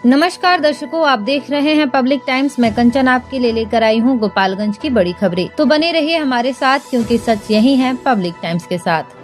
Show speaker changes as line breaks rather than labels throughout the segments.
नमस्कार दर्शकों, आप देख रहे हैं पब्लिक टाइम्स। मैं कंचन आपके लिए लेकर आई हूं गोपालगंज की बड़ी खबरें। तो बने रहिए हमारे साथ, क्योंकि सच यही है पब्लिक टाइम्स के साथ।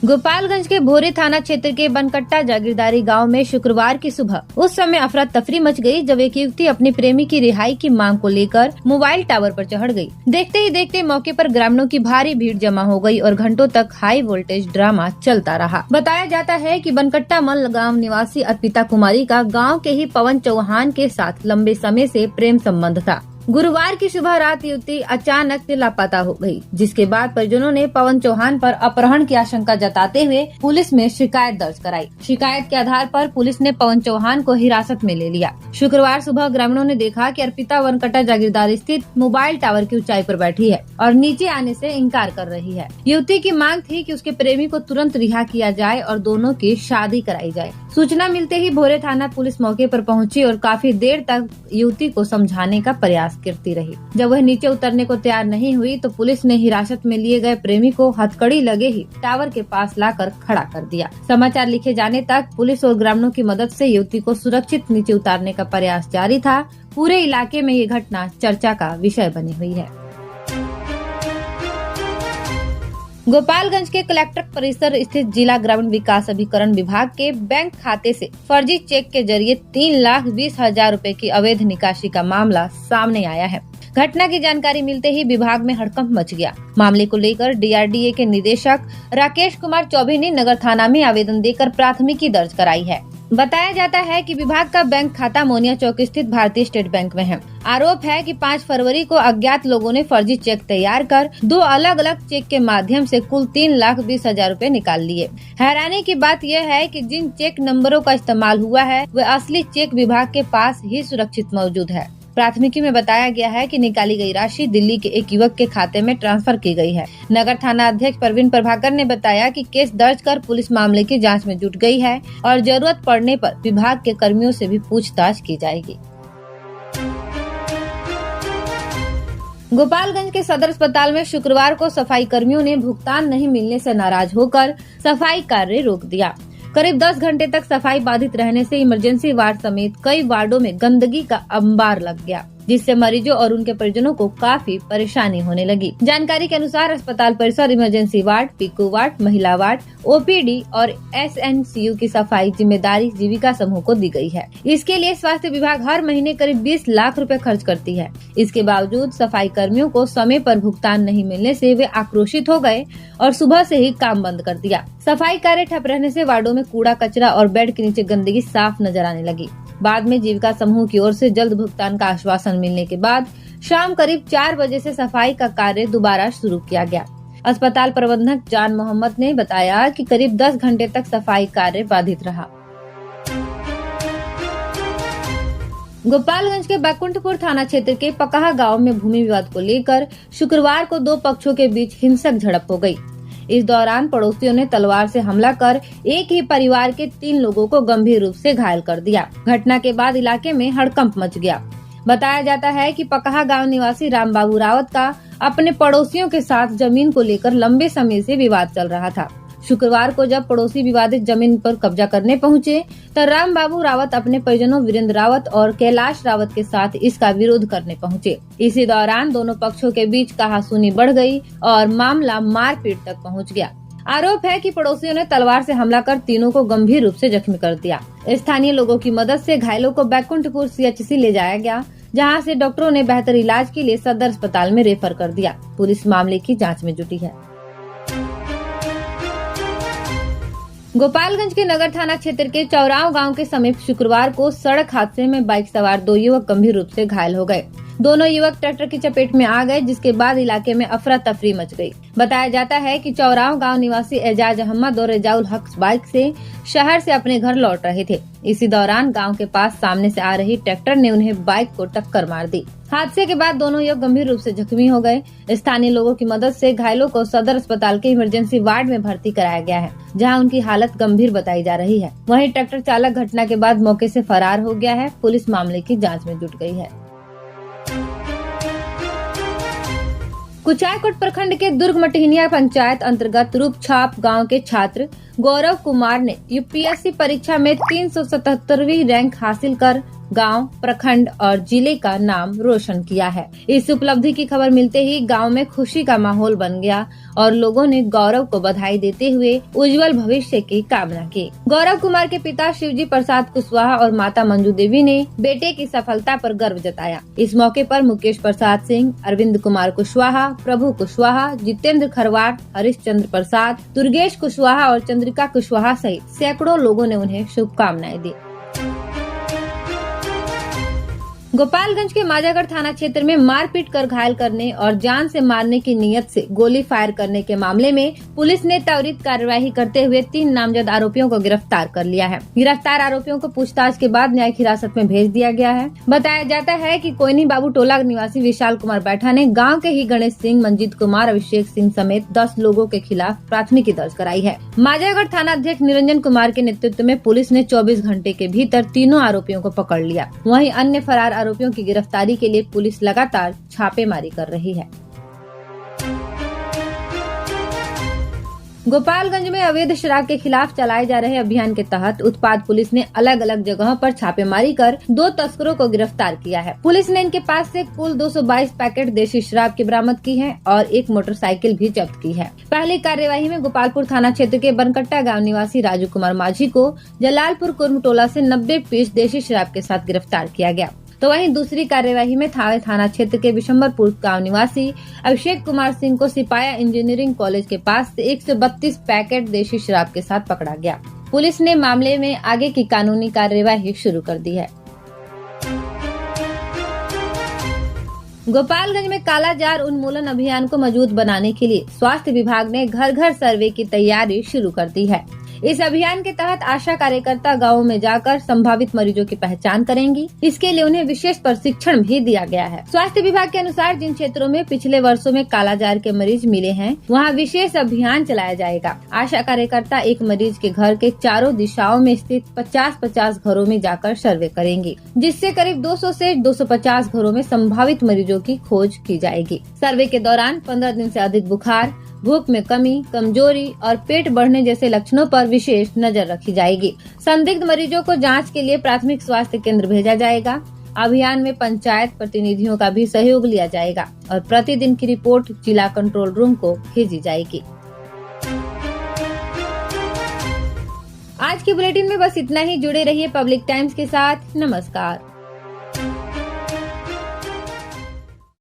गोपालगंज के भोरे थाना क्षेत्र के बनकट्टा जागीरदारी गांव में शुक्रवार की सुबह उस समय अफरा तफरी मच गई जब एक युवती अपनी प्रेमी की रिहाई की मांग को लेकर मोबाइल टावर पर चढ़ गई। देखते ही देखते मौके पर ग्रामीणों की भारी भीड़ जमा हो गई और घंटों तक हाई वोल्टेज ड्रामा चलता रहा। बताया जाता है कि बनकट्टा मल गाँव निवासी अर्पिता कुमारी का गाँव के ही पवन चौहान के साथ लंबे समय से प्रेम संबंध था। गुरुवार की सुबह रात युवती अचानक लापता हो गई, जिसके बाद परिजनों ने पवन चौहान पर अपहरण की आशंका जताते हुए पुलिस में शिकायत दर्ज कराई। शिकायत के आधार पर पुलिस ने पवन चौहान को हिरासत में ले लिया। शुक्रवार सुबह ग्रामीणों ने देखा कि अर्पिता बनकट्टा जागीरदारी स्थित मोबाइल टावर की ऊंचाई पर बैठी है और नीचे आने से इनकार कर रही है। युवती की मांग थी कि उसके प्रेमी को तुरंत रिहा किया जाए और दोनों की शादी कराई जाए। सूचना मिलते ही भोरे थाना पुलिस मौके पर पहुंची और काफी देर तक युवती को समझाने का प्रयास करती रही। जब वह नीचे उतरने को तैयार नहीं हुई तो पुलिस ने हिरासत में लिए गए प्रेमी को हथकड़ी लगे ही टावर के पास लाकर खड़ा कर दिया। समाचार लिखे जाने तक पुलिस और ग्रामीणों की मदद से युवती को सुरक्षित नीचे उतारने का प्रयास जारी था। पूरे इलाके में ये घटना चर्चा का विषय बनी हुई है। गोपालगंज के कलेक्टर परिसर स्थित जिला ग्रामीण विकास अभिकरण विभाग के बैंक खाते से फर्जी चेक के जरिए 3,20,000 रुपए की अवैध निकासी का मामला सामने आया है। घटना की जानकारी मिलते ही विभाग में हड़कंप मच गया। मामले को लेकर डीआरडीए के निदेशक राकेश कुमार चौबे ने नगर थाना में आवेदन देकर प्राथमिकी दर्ज कराई है। बताया जाता है कि विभाग का बैंक खाता मोनिया चौक स्थित भारतीय स्टेट बैंक में है। आरोप है कि 5 फरवरी को अज्ञात लोगों ने फर्जी चेक तैयार कर 2 अलग अलग चेक के माध्यम से कुल 3,20,000 रुपए निकाल लिए। हैरानी की बात यह है कि जिन चेक नंबरों का इस्तेमाल हुआ है वह असली चेक विभाग के पास ही सुरक्षित मौजूद है। प्राथमिकी में बताया गया है कि निकाली गई राशि दिल्ली के एक युवक के खाते में ट्रांसफर की गई है। नगर थाना अध्यक्ष प्रवीण प्रभाकर ने बताया कि केस दर्ज कर पुलिस मामले की जांच में जुट गई है और जरूरत पड़ने पर विभाग के कर्मियों से भी पूछताछ की जाएगी। गोपालगंज के सदर अस्पताल में शुक्रवार को सफाई कर्मियों ने भुगतान नहीं मिलने से नाराज होकर सफाई कार्य रोक दिया। करीब 10 घंटे तक सफाई बाधित रहने से इमरजेंसी वार्ड समेत कई वार्डों में गंदगी का अंबार लग गया, जिससे मरीजों और उनके परिजनों को काफी परेशानी होने लगी। जानकारी के अनुसार अस्पताल परिसर इमरजेंसी वार्ड, पीकू वार्ड, महिला वार्ड, ओपीडी और एसएनसीयू की सफाई जिम्मेदारी जीविका समूह को दी गई है। इसके लिए स्वास्थ्य विभाग हर महीने करीब 20 लाख रुपए खर्च करती है। इसके बावजूद सफाई कर्मियों को समय पर भुगतान नहीं मिलने से वे आक्रोशित हो गए और सुबह से ही काम बंद कर दिया। सफाई कार्य ठप रहने से वार्डों में कूड़ा कचरा और बेड के नीचे गंदगी साफ नजर आने लगी। बाद में जीविका समूह की ओर से जल्द भुगतान का आश्वासन मिलने के बाद शाम करीब 4 बजे से सफाई का कार्य दोबारा शुरू किया गया। अस्पताल प्रबंधक जान मोहम्मद ने बताया कि करीब 10 घंटे तक सफाई कार्य बाधित रहा। गोपालगंज के बैकुंठपुर थाना क्षेत्र के पकाहा गांव में भूमि विवाद को लेकर शुक्रवार को 2 पक्षों के बीच हिंसक झड़प हो गई। इस दौरान पड़ोसियों ने तलवार से हमला कर एक ही परिवार के 3 लोगों को गंभीर रूप से घायल कर दिया। घटना के बाद इलाके में हड़कंप मच गया। बताया जाता है कि पकाहा गांव निवासी रामबाबू रावत का अपने पड़ोसियों के साथ जमीन को लेकर लंबे समय से विवाद चल रहा था। शुक्रवार को जब पड़ोसी विवादित जमीन पर कब्जा करने पहुंचे तो रामबाबू रावत अपने परिजनों वीरेंद्र रावत और कैलाश रावत के साथ इसका विरोध करने पहुंचे। इसी दौरान दोनों पक्षों के बीच कहासुनी बढ़ गई और मामला मारपीट तक पहुंच गया। आरोप है कि पड़ोसियों ने तलवार से हमला कर तीनों को गंभीर रूप से जख्मी कर दिया। स्थानीय लोगों की मदद से घायलों को बैकुंठपुर सीएचसी ले जाया गया, जहां से डॉक्टरों ने बेहतर इलाज के लिए सदर अस्पताल में रेफर कर दिया। पुलिस मामले की जाँच में जुटी है। गोपालगंज के नगर थाना क्षेत्र के चौराव गांव के समीप शुक्रवार को सड़क हादसे में बाइक सवार 2 युवक गंभीर रूप से घायल हो गए। दोनों युवक ट्रैक्टर की चपेट में आ गए, जिसके बाद इलाके में अफरा तफरी मच गई। बताया जाता है कि चौराव गांव निवासी एजाज अहमद और रेजाउल हक बाइक से शहर से अपने घर लौट रहे थे। इसी दौरान गांव के पास सामने से आ रही ट्रैक्टर ने उन्हें बाइक को टक्कर मार दी। हादसे के बाद दोनों युवक गंभीर रूप से जख्मी हो गए। स्थानीय लोगों की मदद से घायलों को सदर अस्पताल के इमरजेंसी वार्ड में भर्ती कराया गया है, जहां उनकी हालत गंभीर बताई जा रही है। वहीं ट्रैक्टर चालक घटना के बाद मौके से फरार हो गया है। पुलिस मामले की जांच में जुट गई है। कुचायकोट प्रखंड के दुर्ग मटिहनिया पंचायत अंतर्गत रूपछाप गांव के छात्र गौरव कुमार ने यूपीएससी परीक्षा में 377वीं रैंक हासिल कर गांव, प्रखंड और जिले का नाम रोशन किया है। इस उपलब्धि की खबर मिलते ही गांव में खुशी का माहौल बन गया और लोगों ने गौरव को बधाई देते हुए उज्जवल भविष्य की कामना की। गौरव कुमार के पिता शिवजी प्रसाद कुशवाहा और माता मंजू देवी ने बेटे की सफलता पर गर्व जताया। इस मौके पर मुकेश प्रसाद सिंह, अरविंद कुमार कुशवाहा, प्रभु कुशवाहा, जितेंद्र खरवाड़, हरिश्चंद्र प्रसाद, दुर्गेश कुशवाहा और चंद्रिका कुशवाहा सहित सैकड़ों लोगों ने उन्हें शुभकामनाएं दी। गोपालगंज के माजागढ़ थाना क्षेत्र में मारपीट कर घायल करने और जान से मारने की नीयत से गोली फायर करने के मामले में पुलिस ने त्वरित कार्यवाही करते हुए 3 नामजद आरोपियों को गिरफ्तार कर लिया है। गिरफ्तार आरोपियों को पूछताछ के बाद न्यायिक हिरासत में भेज दिया गया है। बताया जाता है कि कोयनी बाबू टोला निवासी विशाल कुमार बैठा ने गाँव के ही गणेश सिंह, मंजीत कुमार, अभिषेक सिंह समेत 10 लोगों के खिलाफ प्राथमिकी दर्ज कराई है। माजागढ़ थाना अध्यक्ष निरंजन कुमार के नेतृत्व में पुलिस ने 24 घंटे के भीतर तीनों आरोपियों को पकड़ लिया। वहीं अन्य फरार आरोपियों की गिरफ्तारी के लिए पुलिस लगातार छापेमारी कर रही है। गोपालगंज में अवैध शराब के खिलाफ चलाए जा रहे अभियान के तहत उत्पाद पुलिस ने अलग अलग जगहों पर छापेमारी कर 2 तस्करों को गिरफ्तार किया है। पुलिस ने इनके पास से कुल 222 पैकेट देशी शराब की बरामद की है और एक मोटरसाइकिल भी जब्त की है। पहली कार्यवाही में गोपालपुर थाना क्षेत्र के बनकट्टा गांव निवासी राजू कुमार माझी को जलालपुर कुर्म टोला से 90 पीस देशी शराब के साथ गिरफ्तार किया गया। तो वहीं दूसरी कार्यवाही में थाना क्षेत्र के विशंबरपुर गांव निवासी अभिषेक कुमार सिंह को सिपाया इंजीनियरिंग कॉलेज के पास से 132 पैकेट देशी शराब के साथ पकड़ा गया। पुलिस ने मामले में आगे की कानूनी कार्यवाही शुरू कर दी है। गोपालगंज में कालाजार उन्मूलन अभियान को मजबूत बनाने के लिए स्वास्थ्य विभाग ने घर घर सर्वे की तैयारी शुरू कर दी है। इस अभियान के तहत आशा कार्यकर्ता गाँवों में जाकर संभावित मरीजों की पहचान करेंगी। इसके लिए उन्हें विशेष प्रशिक्षण भी दिया गया है। स्वास्थ्य विभाग के अनुसार जिन क्षेत्रों में पिछले वर्षों में कालाजार के मरीज मिले हैं, वहां विशेष अभियान चलाया जाएगा। आशा कार्यकर्ता एक मरीज के घर के चारों दिशाओं में स्थित 50-50 घरों में जाकर सर्वे करेंगी, जिससे करीब 200 से 250 घरों में संभावित मरीजों की खोज की जाएगी। सर्वे के दौरान 15 दिन से अधिक बुखार, भूख में कमी, कमजोरी और पेट बढ़ने जैसे लक्षणों पर विशेष नजर रखी जाएगी। संदिग्ध मरीजों को जांच के लिए प्राथमिक स्वास्थ्य केंद्र भेजा जाएगा। अभियान में पंचायत प्रतिनिधियों का भी सहयोग लिया जाएगा और प्रतिदिन की रिपोर्ट जिला कंट्रोल रूम को भेजी जाएगी। आज के बुलेटिन में बस इतना ही। जुड़े रहिए पब्लिक टाइम्स के साथ। नमस्कार।